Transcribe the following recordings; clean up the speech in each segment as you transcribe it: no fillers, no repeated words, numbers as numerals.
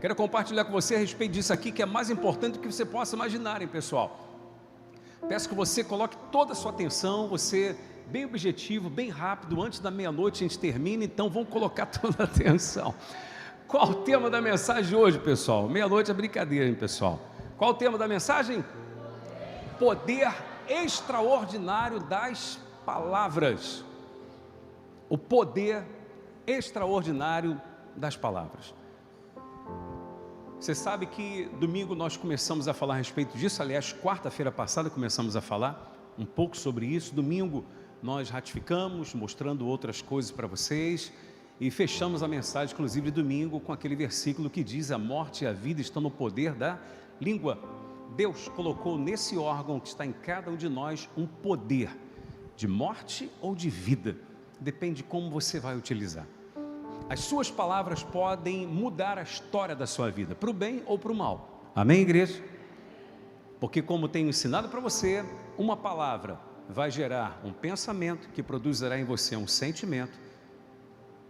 Quero compartilhar com você a respeito disso aqui, que é mais importante do que você possa imaginar, hein, pessoal. Peço que você coloque toda a sua atenção, você bem objetivo, bem rápido, antes da meia-noite a gente termina, então vamos colocar toda a atenção. Qual o tema da mensagem de hoje, pessoal? Meia-noite é brincadeira, hein, pessoal? Qual o tema da mensagem? Poder extraordinário das palavras. O poder extraordinário das palavras. Você sabe que domingo nós começamos a falar a respeito disso, aliás, quarta-feira passada começamos a falar um pouco sobre isso. Domingo nós ratificamos, mostrando outras coisas para vocês e fechamos a mensagem, inclusive de domingo, com aquele versículo que diz: a morte e a vida estão no poder da língua. Deus colocou nesse órgão que está em cada um de nós um poder de morte ou de vida, depende de como você vai utilizar. As suas palavras podem mudar a história da sua vida, para o bem ou para o mal. Amém, igreja? Porque, como tenho ensinado para você, uma palavra vai gerar um pensamento que produzirá em você um sentimento,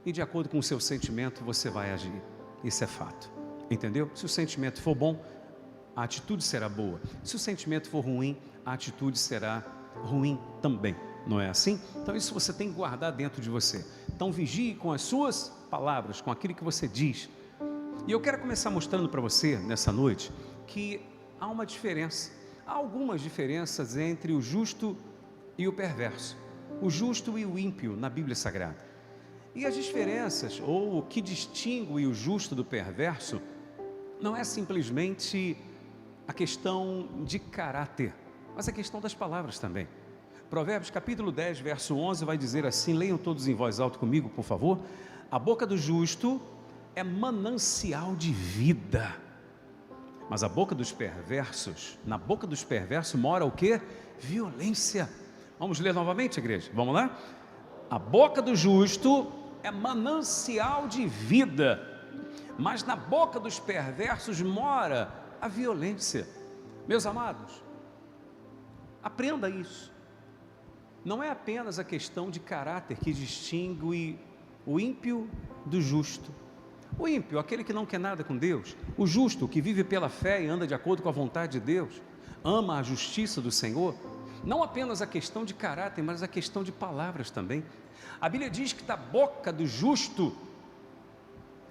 e de acordo com o seu sentimento você vai agir. Isso é fato, entendeu? Se o sentimento for bom, a atitude será boa. Se o sentimento for ruim, a atitude será ruim também. Não é assim? Então isso você tem que guardar dentro de você. Então vigie com as suas palavras, com aquilo que você diz. E eu quero começar mostrando para você, nessa noite, que há uma diferença. Há algumas diferenças entre o justo e o perverso. O justo e o ímpio na Bíblia Sagrada. E as diferenças, ou o que distingue o justo do perverso, não é simplesmente a questão de caráter, mas a questão das palavras também. Provérbios capítulo 10, verso 11 vai dizer assim, leiam todos em voz alta comigo, por favor. A boca do justo é manancial de vida, mas a boca dos perversos, na boca dos perversos mora o quê? Violência. Vamos ler novamente, igreja? Vamos lá? A boca do justo é manancial de vida, mas na boca dos perversos mora a violência. Meus amados, aprenda isso. Não é apenas a questão de caráter que distingue o ímpio do justo. O ímpio, aquele que não quer nada com Deus. O justo, que vive pela fé e anda de acordo com a vontade de Deus. Ama a justiça do Senhor. Não apenas a questão de caráter, mas a questão de palavras também. A Bíblia diz que da boca do justo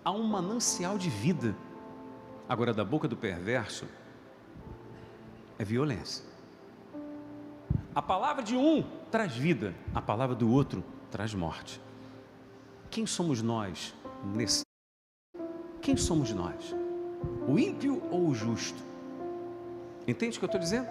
há um manancial de vida. Agora, da boca do perverso é violência. A palavra de um traz vida, a palavra do outro traz morte. Quem somos nós nesse? Quem somos nós? O ímpio ou o justo? Entende o que eu estou dizendo?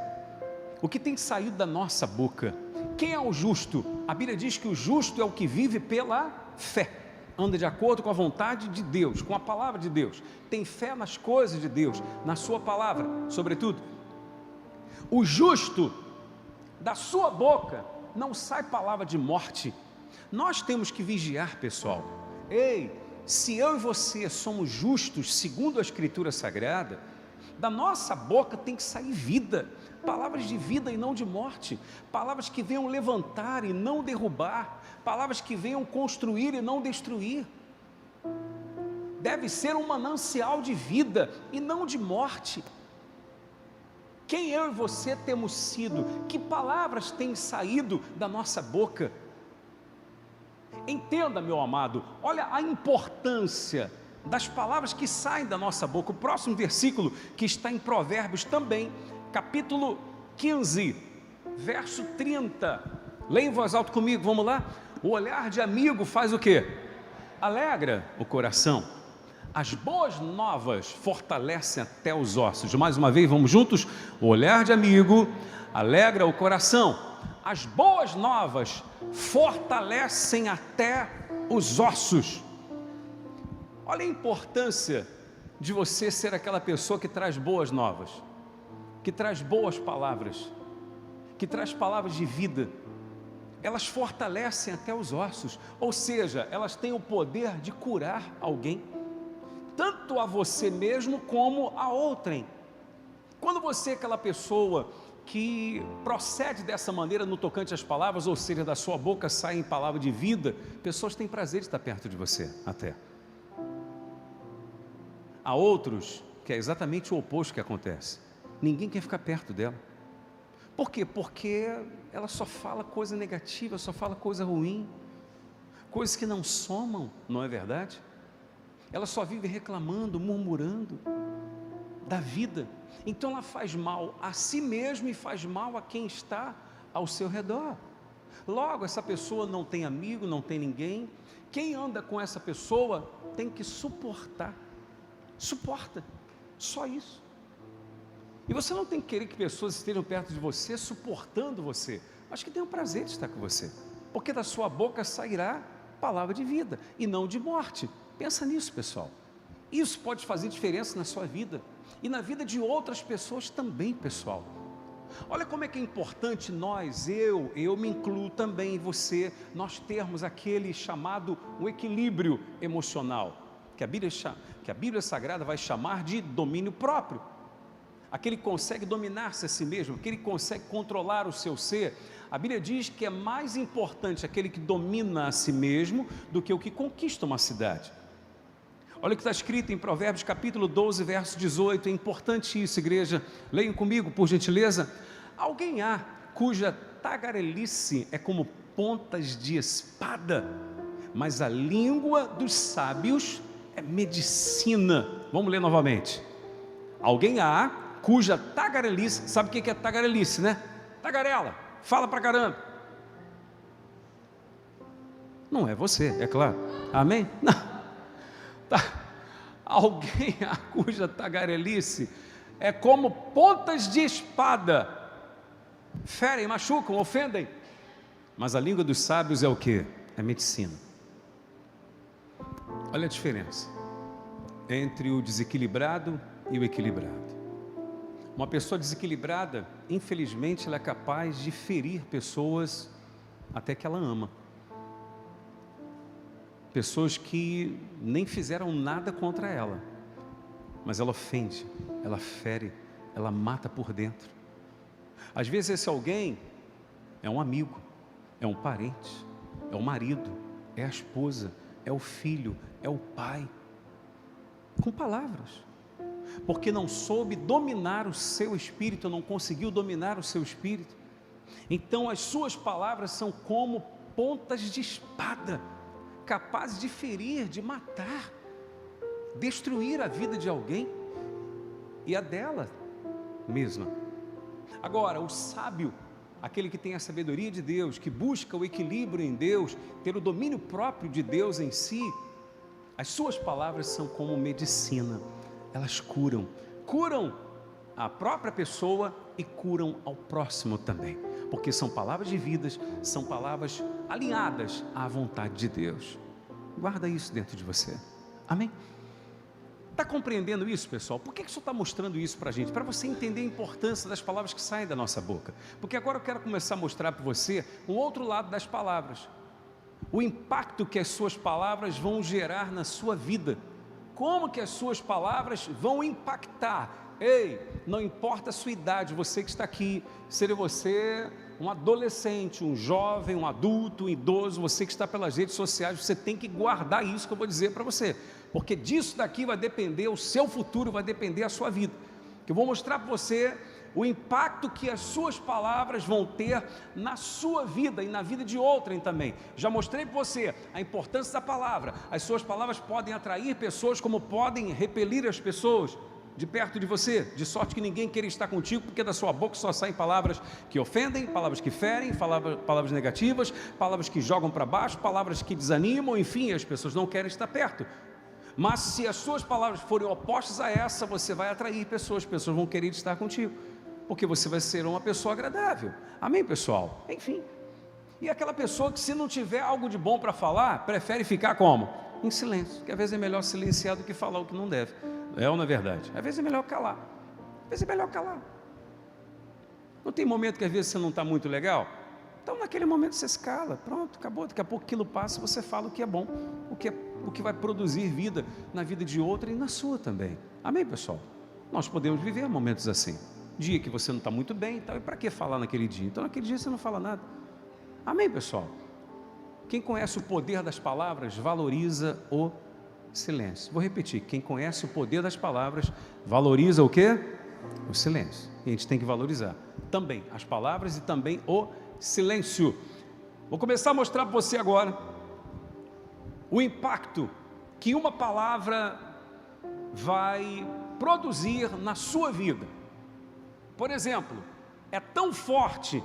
O que tem saído da nossa boca? Quem é o justo? A Bíblia diz que o justo é o que vive pela fé, anda de acordo com a vontade de Deus, com a palavra de Deus, tem fé nas coisas de Deus, na sua palavra, sobretudo. O justo, da sua boca não sai palavra de morte. Nós temos que vigiar, pessoal. Ei, se eu e você somos justos segundo a Escritura Sagrada, da nossa boca tem que sair vida, palavras de vida e não de morte, palavras que venham levantar e não derrubar, palavras que venham construir e não destruir. Deve ser um manancial de vida e não de morte. Quem eu e você temos sido? Que palavras têm saído da nossa boca? Entenda, meu amado, olha a importância das palavras que saem da nossa boca. O próximo versículo, que está em Provérbios também, capítulo 15, verso 30. Leia em voz alta comigo, vamos lá? O olhar de amigo faz o quê? Alegra o coração. As boas novas fortalecem até os ossos. Mais uma vez, vamos juntos? O olhar de amigo alegra o coração. As boas novas fortalecem até os ossos. Olha a importância de você ser aquela pessoa que traz boas novas, que traz boas palavras, que traz palavras de vida. Elas fortalecem até os ossos, ou seja, elas têm o poder de curar alguém, tanto a você mesmo como a outrem. Quando você é aquela pessoa que procede dessa maneira no tocante às palavras, ou seja, da sua boca saem palavras de vida, pessoas têm prazer de estar perto de você até. Há outros que é exatamente o oposto que acontece. Ninguém quer ficar perto dela. Por quê? Porque ela só fala coisa negativa, só fala coisa ruim, coisas que não somam, não é verdade? Ela só vive reclamando, murmurando da vida. Então ela faz mal a si mesma e faz mal a quem está ao seu redor. Logo, essa pessoa não tem amigo, não tem ninguém. Quem anda com essa pessoa tem que suportar. Suporta, só isso. E você não tem que querer que pessoas estejam perto de você, suportando você, mas que tenham prazer de estar com você, porque da sua boca sairá palavra de vida e não de morte. Pensa nisso, pessoal. Isso pode fazer diferença na sua vida e na vida de outras pessoas também, pessoal. Olha como é que é importante nós, eu me incluo também, você, nós termos aquele chamado um equilíbrio emocional, que a Bíblia Sagrada vai chamar de domínio próprio. Aquele que consegue dominar-se a si mesmo, aquele que consegue controlar o seu ser. A Bíblia diz que é mais importante aquele que domina a si mesmo do que o que conquista uma cidade. Olha o que está escrito em Provérbios capítulo 12, verso 18, é importante isso, igreja, leiam comigo, por gentileza. Alguém há cuja tagarelice é como pontas de espada, mas a língua dos sábios é medicina. Vamos ler novamente. Alguém há cuja tagarelice, sabe o que é tagarelice, né? Tagarela, fala pra caramba. Não é você, é claro. Amém? Não. Tá. Alguém a cuja tagarelice é como pontas de espada, ferem, machucam, ofendem, mas a língua dos sábios é o que? É medicina. Olha a diferença entre o desequilibrado e o equilibrado. Uma pessoa desequilibrada, infelizmente, ela é capaz de ferir pessoas até que ela ama. Pessoas que nem fizeram nada contra ela, mas ela ofende, ela fere, ela mata por dentro. Às vezes esse alguém é um amigo, é um parente, é o marido, é a esposa, é o filho, é o pai, com palavras. Porque não soube dominar o seu espírito, não conseguiu dominar o seu espírito. Então as suas palavras são como pontas de espada, capazes de ferir, de matar, destruir a vida de alguém e a dela mesma. Agora, o sábio, aquele que tem a sabedoria de Deus, que busca o equilíbrio em Deus, ter o domínio próprio de Deus em si, as suas palavras são como medicina. Elas curam a própria pessoa e curam ao próximo também, porque são palavras de vidas, são palavras alinhadas à vontade de Deus. Guarda isso dentro de você, amém? Está compreendendo isso, pessoal? Por que o Senhor está mostrando isso para a gente? Para você entender a importância das palavras que saem da nossa boca, porque agora eu quero começar a mostrar para você o outro lado das palavras, o impacto que as suas palavras vão gerar na sua vida. Como que as suas palavras vão impactar? Ei, não importa a sua idade, você que está aqui, seja você um adolescente, um jovem, um adulto, um idoso, você que está pelas redes sociais, você tem que guardar isso que eu vou dizer para você, porque disso daqui vai depender o seu futuro, vai depender a sua vida, que eu vou mostrar para você o impacto que as suas palavras vão ter na sua vida e na vida de outrem também. Já mostrei para você a importância da palavra. As suas palavras podem atrair pessoas, como podem repelir as pessoas de perto de você, de sorte que ninguém queira estar contigo, porque da sua boca só saem palavras que ofendem, palavras que ferem, palavras negativas, palavras que jogam para baixo, palavras que desanimam, enfim, as pessoas não querem estar perto. Mas se as suas palavras forem opostas a essa, você vai atrair pessoas vão querer estar contigo, porque você vai ser uma pessoa agradável. Amém, pessoal? Enfim. E aquela pessoa que, se não tiver algo de bom para falar, prefere ficar como? Em silêncio, porque às vezes é melhor silenciar do que falar o que não deve. É ou não é verdade? Às vezes é melhor calar. Às vezes é melhor calar. Não tem momento que às vezes você não está muito legal? Então naquele momento você se cala, pronto, acabou. Daqui a pouco aquilo passa, você fala o que é bom, o que vai produzir vida na vida de outra e na sua também. Amém, pessoal? Nós podemos viver momentos assim. Dia que você não está muito bem, então, e para que falar naquele dia? Então naquele dia você não fala nada. Amém, pessoal? Quem conhece o poder das palavras valoriza o silêncio. Vou repetir, quem conhece o poder das palavras, valoriza o quê? O silêncio. E a gente tem que valorizar também as palavras e também o silêncio. Vou começar a mostrar para você agora o impacto que uma palavra vai produzir na sua vida. Por exemplo, é tão forte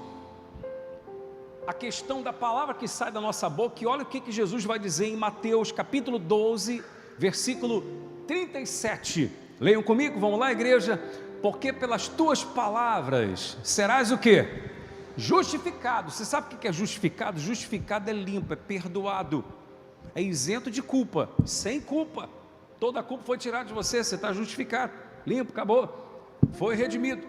a questão da palavra que sai da nossa boca, que olha o que Jesus vai dizer em Mateus capítulo 12, versículo 37. Leiam comigo, vamos lá, igreja. Porque pelas tuas palavras serás o quê? Justificado. Você sabe o que é justificado? Justificado é limpo, é perdoado, é isento de culpa, sem culpa. Toda a culpa foi tirada de você, você está justificado, limpo, acabou, foi redimido.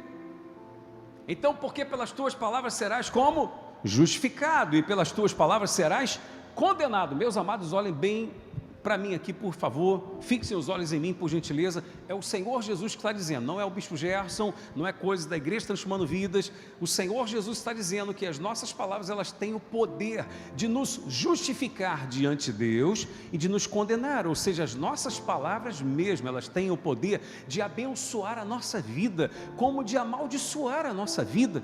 Então, porque pelas tuas palavras serás como? Justificado, e pelas tuas palavras serás condenado. Meus amados, olhem bem para mim aqui, por favor, fixem os olhos em mim, por gentileza. É o Senhor Jesus que está dizendo, não é o Bispo Gerson, não é coisa da igreja transformando vidas. O Senhor Jesus está dizendo que as nossas palavras, elas têm o poder de nos justificar diante de Deus e de nos condenar, ou seja, as nossas palavras mesmo, elas têm o poder de abençoar a nossa vida, como de amaldiçoar a nossa vida.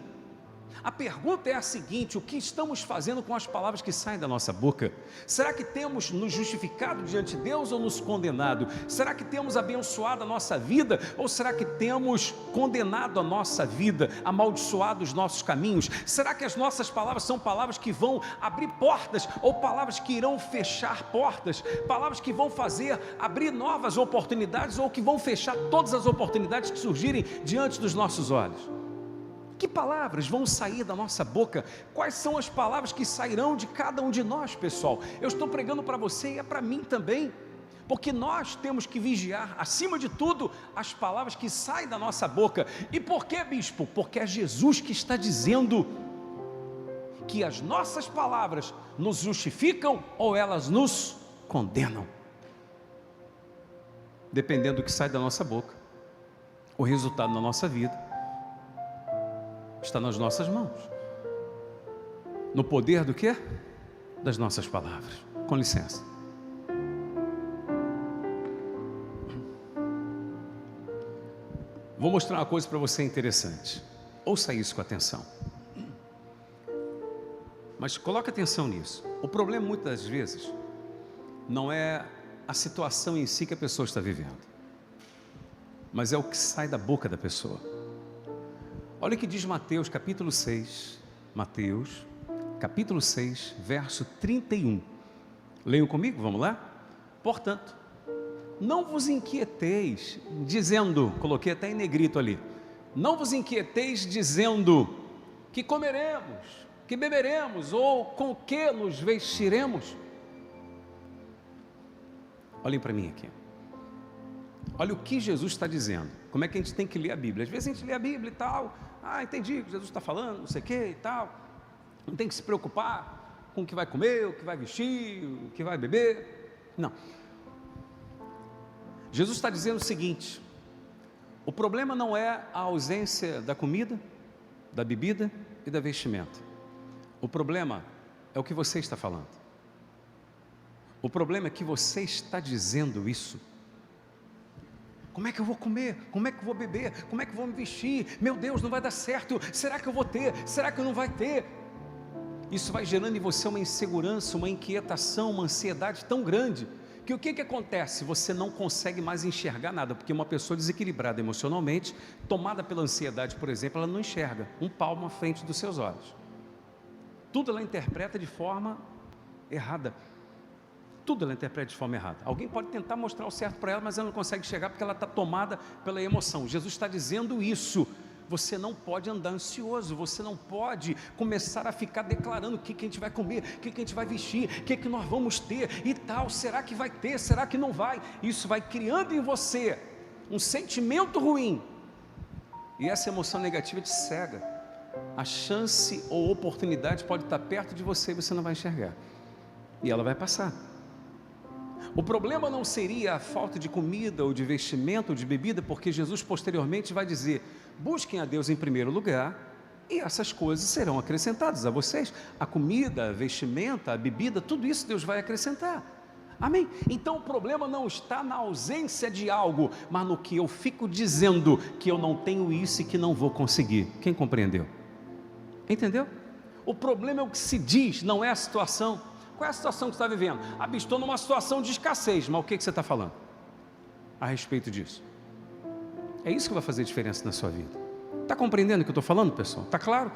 A pergunta é a seguinte: o que estamos fazendo com as palavras que saem da nossa boca? Será que temos nos justificado diante de Deus ou nos condenado? Será que temos abençoado a nossa vida ou será que temos condenado a nossa vida, amaldiçoado os nossos caminhos? Será que as nossas palavras são palavras que vão abrir portas ou palavras que irão fechar portas? Palavras que vão fazer abrir novas oportunidades ou que vão fechar todas as oportunidades que surgirem diante dos nossos olhos? Que palavras vão sair da nossa boca? Quais são as palavras que sairão de cada um de nós, pessoal? Eu estou pregando para você e é para mim também, porque nós temos que vigiar, acima de tudo, as palavras que saem da nossa boca. E por quê, bispo? Porque é Jesus que está dizendo que as nossas palavras nos justificam ou elas nos condenam. Dependendo do que sai da nossa boca, o resultado na nossa vida está nas nossas mãos. No poder do quê? Das nossas palavras. Com licença. Vou mostrar uma coisa para você interessante. Ouça isso com atenção. Mas coloque atenção nisso. O problema muitas vezes não é a situação em si que a pessoa está vivendo, mas é o que sai da boca da pessoa. Olha o que diz Mateus capítulo 6, Mateus capítulo 6, verso 31. Leiam comigo, vamos lá? Portanto, não vos inquieteis dizendo, coloquei até em negrito ali, não vos inquieteis dizendo que comeremos, que beberemos ou com que nos vestiremos. Olhem para mim aqui. Olha o que Jesus está dizendo. Como é que a gente tem que ler a Bíblia? Às vezes a gente lê a Bíblia e tal, entendi o que Jesus está falando, não sei o que e tal, não tem que se preocupar com o que vai comer, o que vai vestir, o que vai beber. Não. Jesus está dizendo o seguinte: o problema não é a ausência da comida, da bebida e da vestimenta. O problema é o que você está falando. O problema é que você está dizendo isso. Como é que eu vou comer? Como é que eu vou beber? Como é que eu vou me vestir? Meu Deus, não vai dar certo. Será que eu vou ter? Será que eu não vai ter? Isso vai gerando em você uma insegurança, uma inquietação, uma ansiedade tão grande, que o que acontece? Você não consegue mais enxergar nada, porque uma pessoa desequilibrada emocionalmente, tomada pela ansiedade, por exemplo, ela não enxerga um palmo à frente dos seus olhos. Tudo ela interpreta de forma errada. Tudo ela interpreta de forma errada. Alguém pode tentar mostrar o certo para ela, mas ela não consegue chegar porque ela está tomada pela emoção. Jesus está dizendo isso. Você não pode andar ansioso, você não pode começar a ficar declarando o que a gente vai comer, o que a gente vai vestir, o que nós vamos ter e tal. Será que vai ter? Será que não vai? Isso vai criando em você um sentimento ruim, e essa emoção negativa te cega. A chance ou oportunidade pode estar perto de você e você não vai enxergar, e ela vai passar. O problema não seria a falta de comida ou de vestimento ou de bebida, porque Jesus posteriormente vai dizer: busquem a Deus em primeiro lugar e essas coisas serão acrescentadas a vocês. A comida, a vestimenta, a bebida, tudo isso Deus vai acrescentar. Amém? Então o problema não está na ausência de algo, mas no que eu fico dizendo que eu não tenho isso e que não vou conseguir. Quem compreendeu? Entendeu? O problema é o que se diz, não é a situação. Qual é a situação que você está vivendo? Estou numa situação de escassez, mas o que você está falando a respeito disso? É isso que vai fazer diferença na sua vida. Está compreendendo o que eu estou falando, pessoal? Está claro?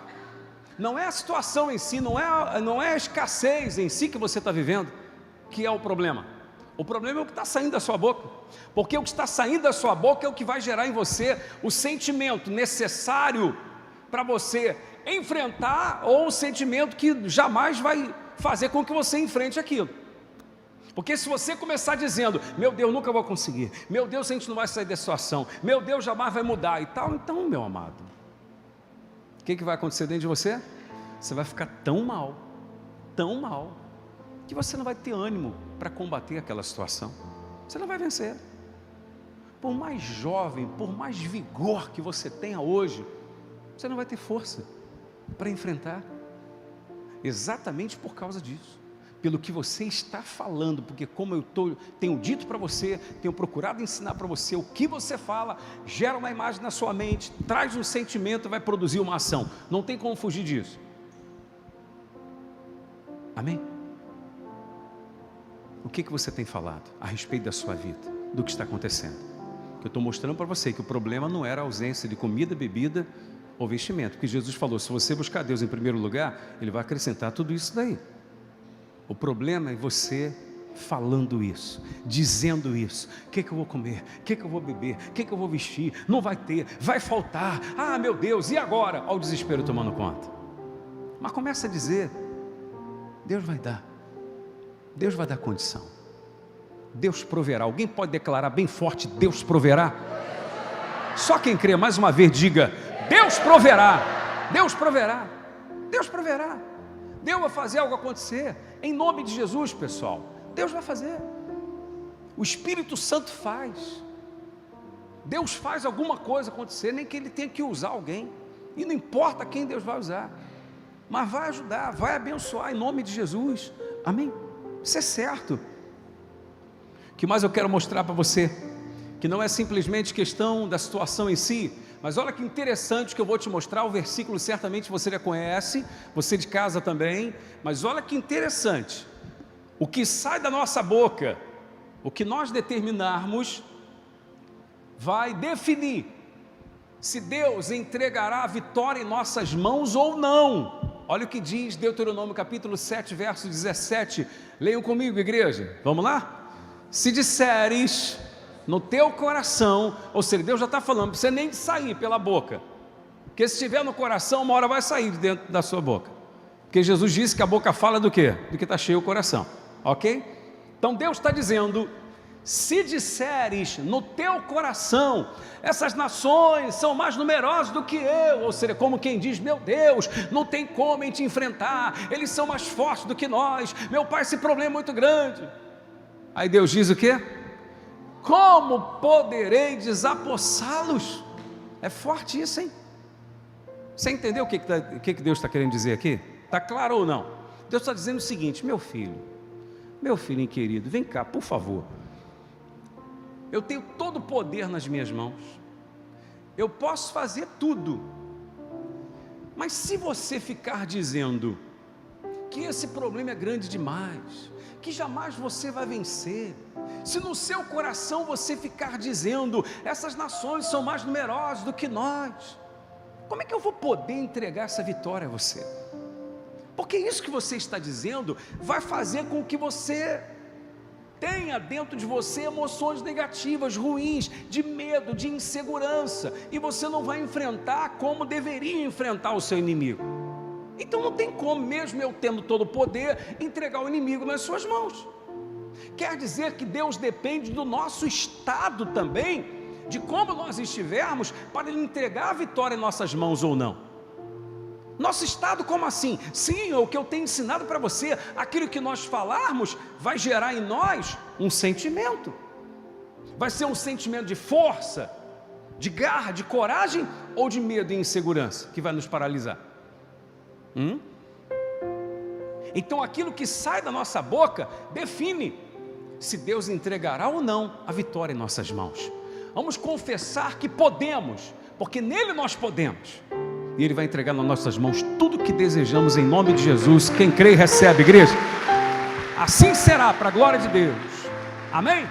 Não é a situação em si, não é a escassez em si que você está vivendo que é o problema. O problema é o que está saindo da sua boca, porque o que está saindo da sua boca é o que vai gerar em você o sentimento necessário para você enfrentar, ou o sentimento que jamais vai fazer com que você enfrente aquilo. Porque se você começar dizendo, meu Deus, nunca vou conseguir, meu Deus, a gente não vai sair dessa situação, meu Deus, jamais vai mudar e tal, então, meu amado, o que vai acontecer dentro de você? Você vai ficar tão mal, que você não vai ter ânimo para combater aquela situação. Você não vai vencer. Por mais jovem, por mais vigor que você tenha hoje, você não vai ter força para enfrentar. Exatamente por causa disso. Pelo que você está falando, porque como eu tenho dito para você, tenho procurado ensinar para você, o que você fala, gera uma imagem na sua mente, traz um sentimento, vai produzir uma ação. Não tem como fugir disso. Amém? O que você tem falado a respeito da sua vida, do que está acontecendo? Eu estou mostrando para você que o problema não era a ausência de comida, bebida ou vestimento, porque Jesus falou, se você buscar Deus em primeiro lugar, Ele vai acrescentar tudo isso daí. O problema é você falando isso, dizendo isso, o que eu vou comer, o que eu vou beber, o que eu vou vestir, não vai ter, vai faltar, meu Deus, e agora? Olha o desespero tomando conta. Mas começa a dizer, Deus vai dar. Deus vai dar condição. Deus proverá. Alguém pode declarar bem forte, Deus proverá? Só quem crê, mais uma vez, diga, Deus proverá. Deus proverá. Deus proverá. Deus vai fazer algo acontecer. Em nome de Jesus, pessoal. Deus vai fazer. O Espírito Santo faz. Deus faz alguma coisa acontecer, nem que Ele tenha que usar alguém. E não importa quem Deus vai usar. Mas vai ajudar, vai abençoar em nome de Jesus. Amém? Isso é certo. O que mais eu quero mostrar para você? Que não é simplesmente questão da situação em si, mas olha que interessante que eu vou te mostrar. O versículo certamente você já conhece, você de casa também, mas olha que interessante. O que sai da nossa boca, o que nós determinarmos, vai definir se Deus entregará a vitória em nossas mãos ou não. Olha o que diz Deuteronômio capítulo 7, verso 17. Leiam comigo, igreja. Vamos lá? Se disseres no teu coração, ou seja, Deus já está falando, não precisa nem de sair pela boca, porque se estiver no coração, uma hora vai sair de dentro da sua boca, porque Jesus disse que a boca fala do quê? Do que está cheio o coração, ok? Então Deus está dizendo, se disseres no teu coração, essas nações são mais numerosas do que eu, ou seja, como quem diz, meu Deus, não tem como a gente enfrentar, eles são mais fortes do que nós, meu pai, esse problema é muito grande. Aí Deus diz o quê? Como poderei desapossá-los? É forte isso, hein? Você entendeu o que Deus está querendo dizer aqui? Está claro ou não? Deus está dizendo o seguinte, meu filhinho querido, vem cá, por favor. Eu tenho todo o poder nas minhas mãos, eu posso fazer tudo, mas se você ficar dizendo que esse problema é grande demais, que jamais você vai vencer, se no seu coração você ficar dizendo, essas nações são mais numerosas do que nós, como é que eu vou poder entregar essa vitória a você? Porque isso que você está dizendo vai fazer com que você tenha dentro de você emoções negativas, ruins, de medo, de insegurança, e você não vai enfrentar como deveria enfrentar o seu inimigo. Então não tem como, mesmo eu tendo todo o poder, entregar o inimigo nas suas mãos. Quer dizer que Deus depende do nosso estado também, de como nós estivermos, para Ele entregar a vitória em nossas mãos ou não. Nosso estado como assim? Sim, é o que eu tenho ensinado para você, aquilo que nós falarmos vai gerar em nós um sentimento, vai ser um sentimento de força, de garra, de coragem ou de medo e insegurança que vai nos paralisar? Então aquilo que sai da nossa boca define se Deus entregará ou não a vitória em nossas mãos. Vamos confessar que podemos, porque nele nós podemos, e Ele vai entregar nas nossas mãos tudo o que desejamos em nome de Jesus. Quem crê recebe, igreja. Assim será, para a glória de Deus. Amém?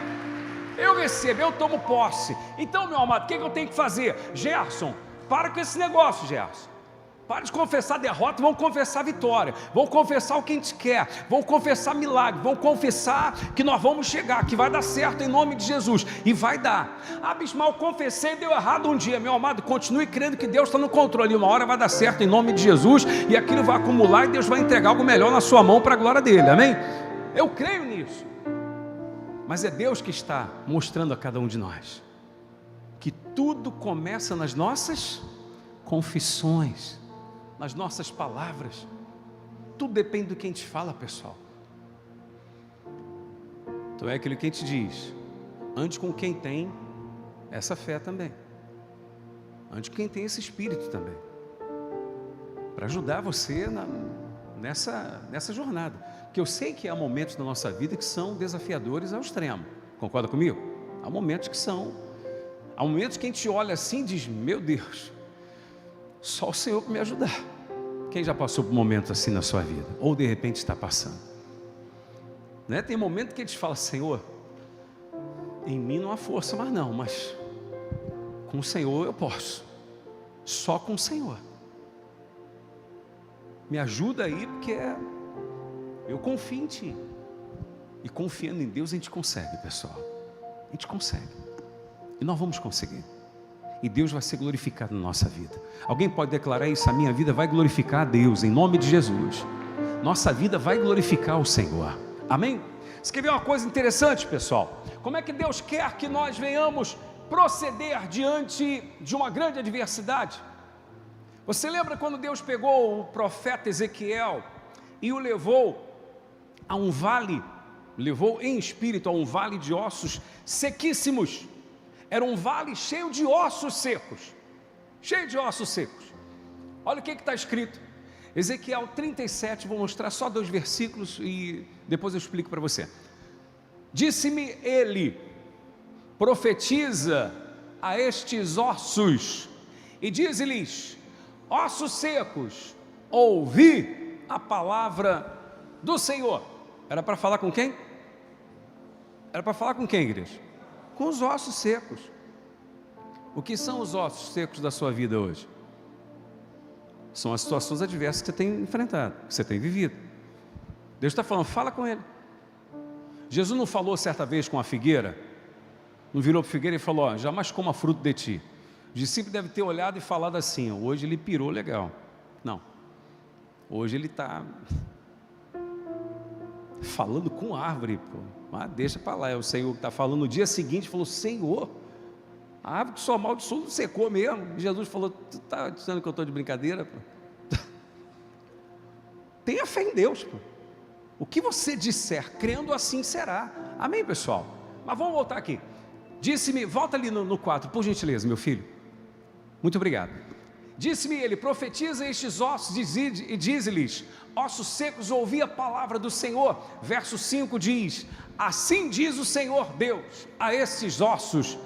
Eu recebo, eu tomo posse. Então, meu amado, o que eu tenho que fazer? Gerson, para com esse negócio, Gerson. Para de confessar derrota, vamos confessar vitória. Vamos confessar o que a gente quer. Vamos confessar milagre. Vamos confessar que nós vamos chegar, que vai dar certo em nome de Jesus. E vai dar. Ah, Bismarck, eu confessei e deu errado um dia. Meu amado, continue crendo que Deus está no controle. Uma hora vai dar certo em nome de Jesus. E aquilo vai acumular e Deus vai entregar algo melhor na sua mão para a glória dele. Amém? Eu creio nisso. Mas é Deus que está mostrando a cada um de nós que tudo começa nas nossas confissões, nas nossas palavras. Tudo depende do que a gente fala, pessoal. Então é aquilo que a gente diz: ande com quem tem essa fé também, ande com quem tem esse espírito também, para ajudar você nessa jornada. Porque eu sei que há momentos na nossa vida que são desafiadores ao extremo. Concorda comigo? Há momentos há momentos que a gente olha assim e diz: meu Deus, só o Senhor para me ajudar. Quem já passou por momentos assim na sua vida? Ou de repente está passando, né? Tem momento que a gente fala: Senhor, em mim não há força mais não, mas com o Senhor eu posso. Só com o Senhor. Me ajuda aí, porque eu confio em Ti. E confiando em Deus a gente consegue, pessoal. A gente consegue. E nós vamos conseguir. E Deus vai ser glorificado na nossa vida. Alguém pode declarar isso? A minha vida vai glorificar a Deus, em nome de Jesus. Nossa vida vai glorificar o Senhor. Amém? Você quer ver uma coisa interessante, pessoal? Como é que Deus quer que nós venhamos proceder diante de uma grande adversidade? Você lembra quando Deus pegou o profeta Ezequiel e o levou a um vale, levou em espírito a um vale de ossos sequíssimos? Era um vale cheio de ossos secos. Cheio de ossos secos. Olha o que está escrito. Ezequiel 37, vou mostrar só 2 versículos e depois eu explico para você. Disse-me ele: profetiza a estes ossos e diz-lhes: ossos secos, ouvi a palavra do Senhor. Era para falar com quem? Era para falar com quem, igreja? Com os ossos secos. O que são os ossos secos da sua vida hoje? São as situações adversas que você tem enfrentado, que você tem vivido. Deus está falando: fala com ele. Jesus não falou certa vez com a figueira? Não virou para a figueira e falou: ó, jamais coma fruto de ti. O discípulo deve ter olhado e falado assim: hoje ele pirou legal. Não. Hoje ele está falando com árvore, pô. Ah, deixa para lá, é o Senhor que está falando. No dia seguinte falou: Senhor, a árvore que só amaldiçoou secou mesmo. E Jesus falou: tu está dizendo que eu estou de brincadeira, pô? Tenha fé em Deus, pô. O que você disser, crendo, assim será. Amém, pessoal? Mas vamos voltar aqui. Disse-me, volta ali no 4, por gentileza, meu filho. Muito obrigado. Disse-me ele: profetiza estes ossos e diz-lhes: ossos secos, ouvi a palavra do Senhor. Verso 5 diz: assim diz o Senhor Deus a esses ossos: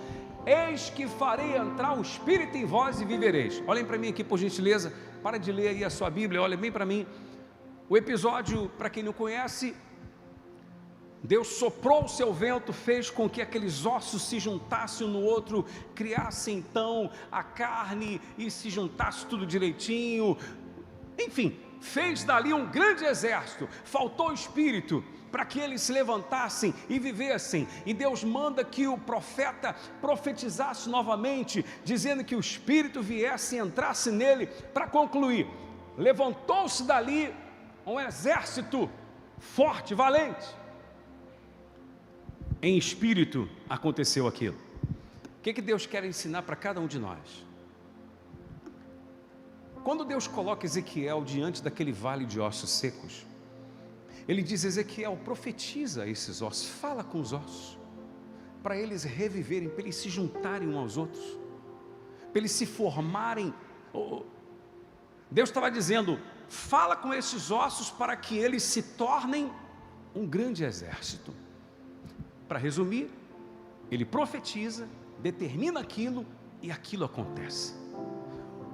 eis que farei entrar o Espírito em vós e vivereis. Olhem para mim aqui, por gentileza. Para de ler aí a sua Bíblia, olhem bem para mim. O episódio, para quem não conhece, Deus soprou o seu vento, fez com que aqueles ossos se juntassem um no outro, criassem então a carne e se juntasse tudo direitinho. Enfim, fez dali um grande exército. Faltou o Espírito para que eles se levantassem e vivessem. E Deus manda que o profeta profetizasse novamente, dizendo que o Espírito viesse e entrasse nele. Para concluir, levantou-se dali um exército forte, valente. Em espírito aconteceu aquilo. O que Deus quer ensinar para cada um de nós? Quando Deus coloca Ezequiel diante daquele vale de ossos secos, Ele diz: Ezequiel, profetiza esses ossos, fala com os ossos, para eles reviverem, para eles se juntarem uns aos outros, para eles se formarem. Deus estava dizendo: fala com esses ossos para que eles se tornem um grande exército. para resumir, ele profetiza, determina aquilo e aquilo acontece.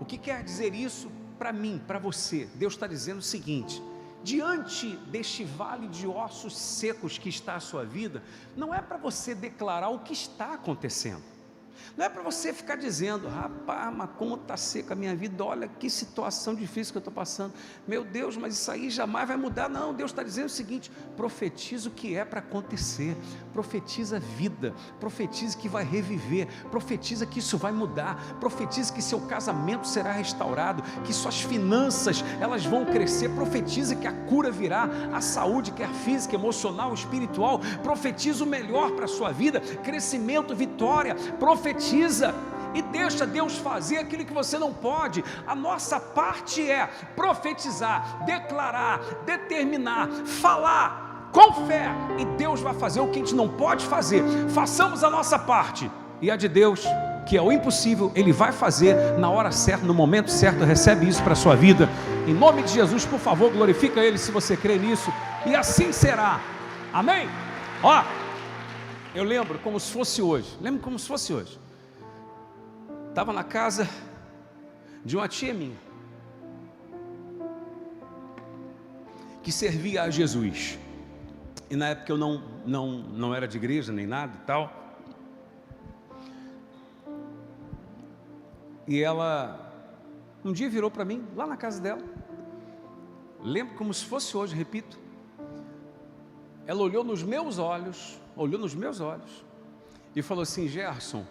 O que quer dizer isso para mim, para você? Deus está dizendo o seguinte: diante deste vale de ossos secos que está a sua vida, não é para você declarar o que está acontecendo, não é para você ficar dizendo: rapaz, mas como está seca a minha vida, olha que situação difícil que eu estou passando, meu Deus, mas isso aí jamais vai mudar. Não, Deus está dizendo o seguinte: profetiza o que é para acontecer, profetiza vida, profetiza que vai reviver, profetiza que isso vai mudar, profetiza que seu casamento será restaurado, que suas finanças elas vão crescer, profetiza que a cura virá, a saúde, quer física, emocional, espiritual, profetiza o melhor para a sua vida, crescimento, vitória, profetiza e deixa Deus fazer aquilo que você não pode. A nossa parte é profetizar, declarar, determinar, falar com fé, e Deus vai fazer o que a gente não pode fazer. Façamos a nossa parte, e a de Deus, que é o impossível, Ele vai fazer na hora certa, no momento certo. Recebe isso para a sua vida, em nome de Jesus. Por favor, glorifica Ele se você crê nisso, e assim será, amém? Ó, eu lembro como se fosse hoje, estava na casa de uma tia minha, que servia a Jesus, e na época eu não era de igreja nem nada e tal, e ela um dia virou para mim, lá na casa dela, lembro como se fosse hoje, repito, ela olhou nos meus olhos, e falou assim: Gerson,